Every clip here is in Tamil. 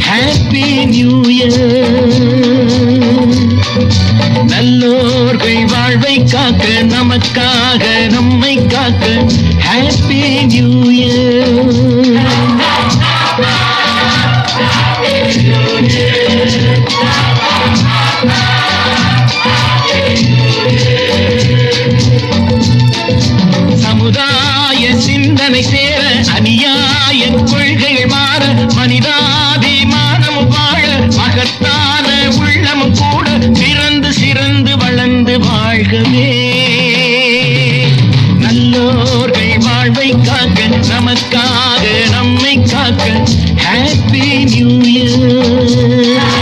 Happy new year. நல்லோர்கள் வாழ்வை காக்க, நமக்காக நம்மை காக்க ஹாப்பி நியூ இயர். சமுதாய சிந்தனை சேர, அநியாய கொள்கைகள் மாற, மனிதாபிமானம் வாழ, மகத்தான உள்ளம் கூட பிறந்து சிறந்து வளர்ந்து வாழ்கவே. நல்லோர்கள் வாழ்வை காக்க, நமக்காக நம்மை காக்க ஹாப்பி நியூ இயர்.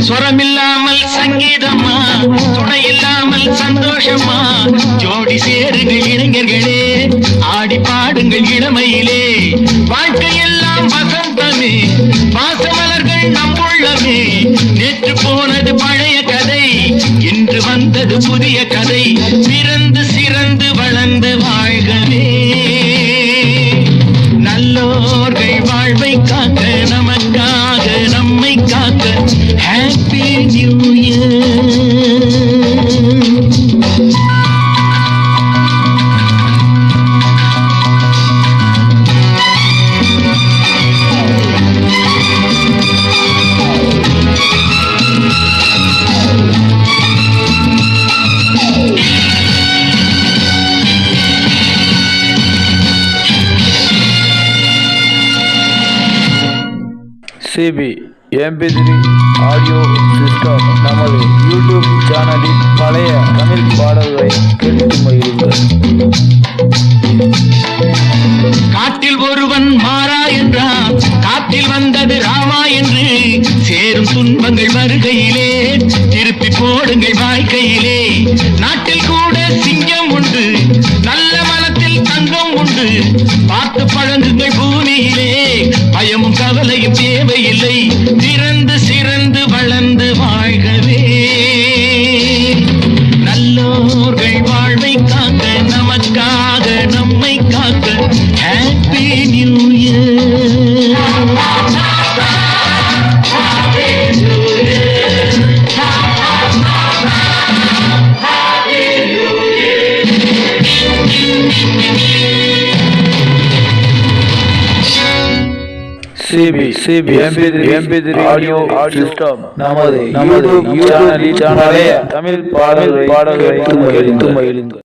சொரமில்லாமல் சங்கீதமா, துணையில்லாமல் சந்தோஷமா, ஜோடி சேருங்கள் இளைஞர்களே, ஆடி பாடுங்கள் இளமையிலே. வாழ்க்கையெல்லாம் வசந்தமே, பாசமலர்கள் நம்புள்ளமே. நேற்று போனது பழைய கதை, இன்று வந்தது புதிய கதை. பிறந்து சிறந்து வளர்ந்து வாழ்கவே. நல்லோர்கள் வாழ்வை காக்க, நமக்காக நம்மை காக்க ஹாப்பி நியூ இயர். சிபி MP3 ஆடியோ சிஸ்டம் நமது யூடியூப் சேனலில் பழைய தமிழ் பாடல்களை கேட்டு மகிழுங்கள். காட்டில் ஒருவன் மாறா என்றான், காட்டில் வந்தது ராமா என்று. சேரும் துன்பங்கள் வருகையிலே திருப்பி போடுங்கள் வாழ்க்கையிலே. நாட்டில் கூட சிங்கம் உண்டு, நல்ல மனத்தில் தங்கம் உண்டு. பார்த்து பழங்குங்கள் பூமியிலே, பயமும் கவலையும் தேவையில்லை. பிறந்து சிறந்து வளர்ந்து வாழ்கவே. நல்லோர்கள் வாழ்வை காக்க, நமக்காக நம்மை காக்க ஹாப்பி நியூ இயர். சிபி MP3 ஆடியோ சிஸ்டம் நமது யூடியூப் சேனலில் தமிழ் பாடல்களை கேட்டு மகிழுங்கள்.